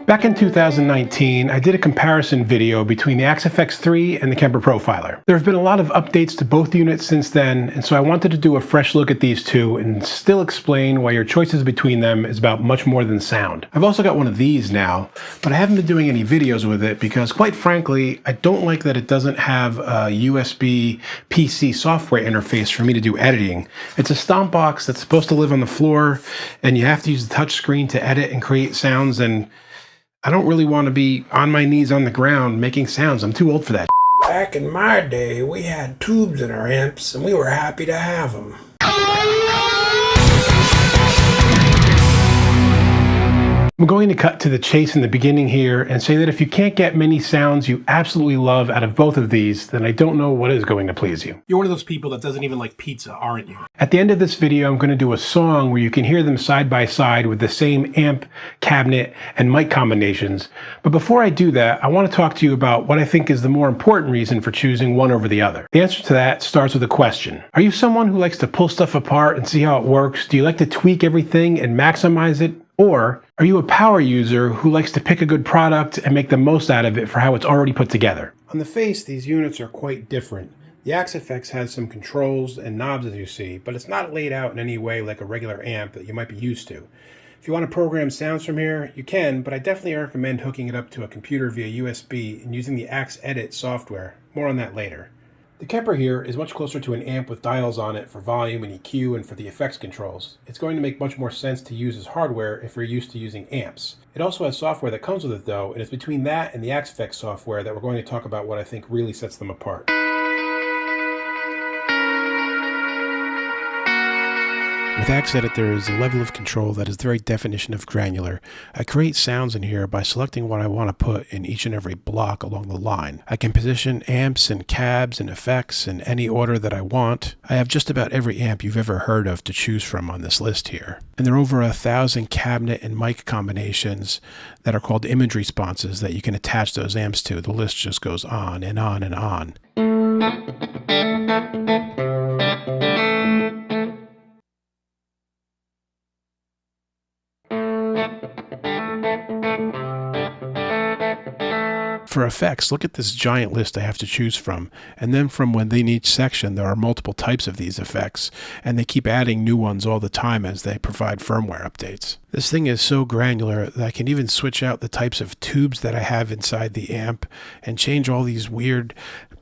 Back in 2019, I did a comparison video between the Axe 3 and the Kemper Profiler. There have been a lot of updates to both units since then, and so I wanted to do a fresh look at these two and still explain why your choices between them is about much more than sound. I've also got one of these now, but I haven't been doing any videos with it because, quite frankly, I don't like that it doesn't have a USB PC software interface for me to do editing. It's a stomp box that's supposed to live on the floor, and you have to use the touch screen to edit and create sounds, and I don't really want to be on my knees on the ground making sounds. I'm too old for that. Back in my day, we had tubes in our amps, and we were happy to have them. I'm going to cut to the chase in the beginning here and say that if you can't get many sounds you absolutely love out of both of these, then I don't know what is going to please you. You're one of those people that doesn't even like pizza, aren't you? At the end of this video, I'm going to do a song where you can hear them side by side with the same amp, cabinet, and mic combinations. But before I do that, I want to talk to you about what I think is the more important reason for choosing one over the other. The answer to that starts with a question. Are you someone who likes to pull stuff apart and see how it works? Do you like to tweak everything and maximize it? Or are you a power user who likes to pick a good product and make the most out of it for how it's already put together? On the face, these units are quite different. The Axe has some controls and knobs, as you see, but it's not laid out in any way like a regular amp that you might be used to. If you want to program sounds from here, you can, but I definitely recommend hooking it up to a computer via USB and using the Axe Edit software. More on that later. The Kemper here is much closer to an amp with dials on it for volume and EQ and for the effects controls. It's going to make much more sense to use as hardware if you're used to using amps. It also has software that comes with it though, and it's between that and the Axe software that we're going to talk about what I think really sets them apart. With Axe Edit, there is a level of control that is the very definition of granular. I create sounds in here by selecting what I want to put in each and every block along the line. I can position amps and cabs and effects in any order that I want. I have just about every amp you've ever heard of to choose from on this list here. And there are over 1,000 cabinet and mic combinations that are called image responses that you can attach those amps to. The list just goes on and on and on. For effects, look at this giant list I have to choose from, and then from within each section there are multiple types of these effects, and they keep adding new ones all the time as they provide firmware updates. This thing is so granular that I can even switch out the types of tubes that I have inside the amp and change all these weird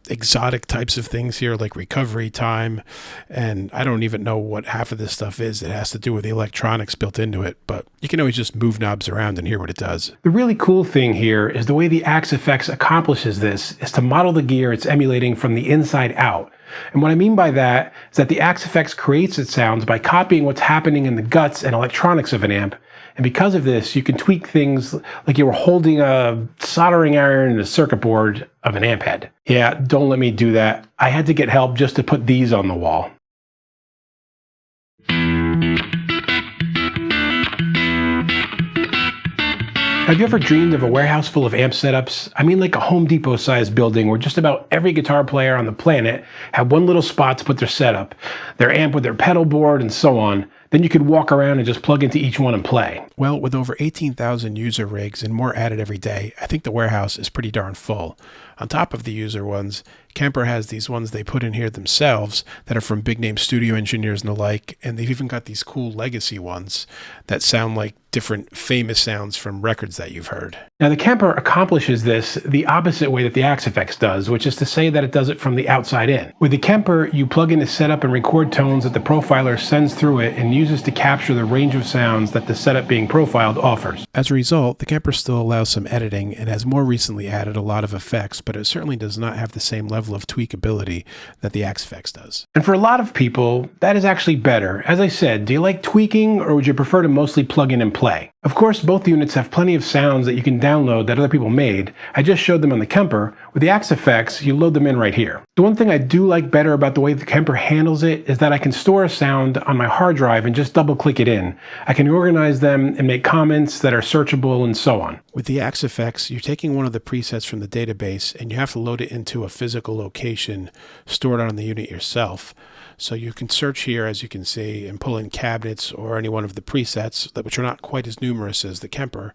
exotic types of things here like recovery time, and I don't even know what half of this stuff is. It has to do with the electronics built into it, but you can always just move knobs around and hear what it does. The really cool thing here is the way the Axe accomplishes this is to model the gear it's emulating from the inside out. And what I mean by that is that the Axe creates its sounds by copying what's happening in the guts and electronics of an amp. And because of this, you can tweak things like you were holding a soldering iron in a circuit board of an amp head. Yeah, don't let me do that. I had to get help just to put these on the wall. Have you ever dreamed of a warehouse full of amp setups? I mean like a Home Depot-sized building where just about every guitar player on the planet had one little spot to put their setup, their amp with their pedal board and so on. Then you could walk around and just plug into each one and play. Well, with over 18,000 user rigs and more added every day, I think the warehouse is pretty darn full. On top of the user ones, Kemper has these ones they put in here themselves that are from big name studio engineers and the like, and they've even got these cool legacy ones that sound like different famous sounds from records that you've heard. Now the Kemper accomplishes this the opposite way that the Axe does, which is to say that it does it from the outside in. With the Kemper, you plug in the setup and record tones that the profiler sends through it and uses to capture the range of sounds that the setup being profiled offers. As a result, the Kemper still allows some editing and has more recently added a lot of effects, but it certainly does not have the same level of tweakability that the Axe does. And for a lot of people, that is actually better. As I said, do you like tweaking or would you prefer to mostly plug in and play? Of course, both units have plenty of sounds that you can download that other people made. I just showed them on the Kemper. With the Axe, you load them in right here. The one thing I do like better about the way the Kemper handles it is that I can store a sound on my hard drive and just double click it in. I can organize them and make comments that are searchable and so on. With the Axe, you're taking one of the presets from the database and you have to load it into a physical location stored on the unit yourself. So you can search here, as you can see, and pull in cabinets or any one of the presets, which are not quite as numerous as the Kemper.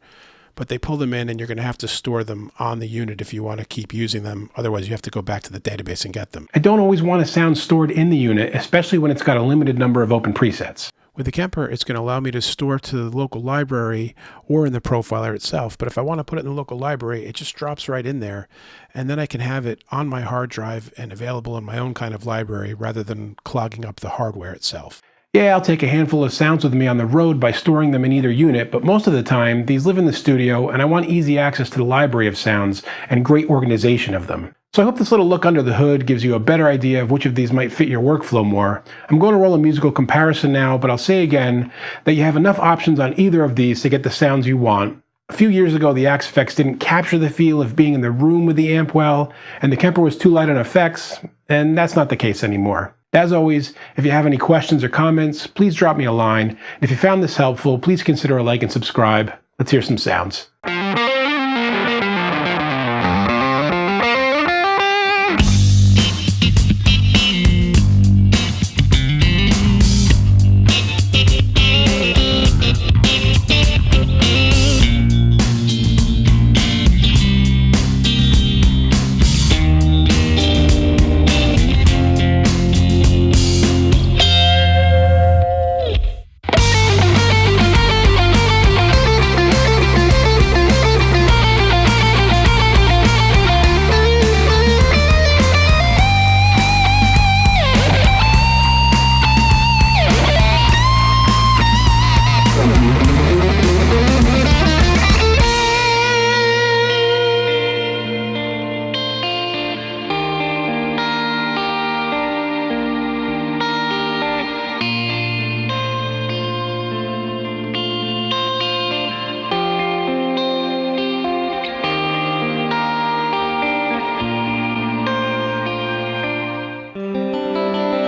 but they pull them in and you're going to have to store them on the unit if you want to keep using them. Otherwise, you have to go back to the database and get them. I don't always want a sound stored in the unit, especially when it's got a limited number of open presets. With the Kemper, it's going to allow me to store to the local library or in the profiler itself. But if I want to put it in the local library, it just drops right in there. And then I can have it on my hard drive and available in my own kind of library rather than clogging up the hardware itself. Yeah, I'll take a handful of sounds with me on the road by storing them in either unit, but most of the time, these live in the studio and I want easy access to the library of sounds and great organization of them. So I hope this little look under the hood gives you a better idea of which of these might fit your workflow more. I'm going to roll a musical comparison now, but I'll say again that you have enough options on either of these to get the sounds you want. A few years ago, the Axe effects didn't capture the feel of being in the room with the amp well, and the Kemper was too light on effects, and that's not the case anymore. As always, if you have any questions or comments, please drop me a line. If you found this helpful, please consider a like and subscribe. Let's hear some sounds.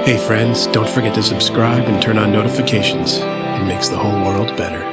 Hey friends, don't forget to subscribe and turn on notifications. It makes the whole world better.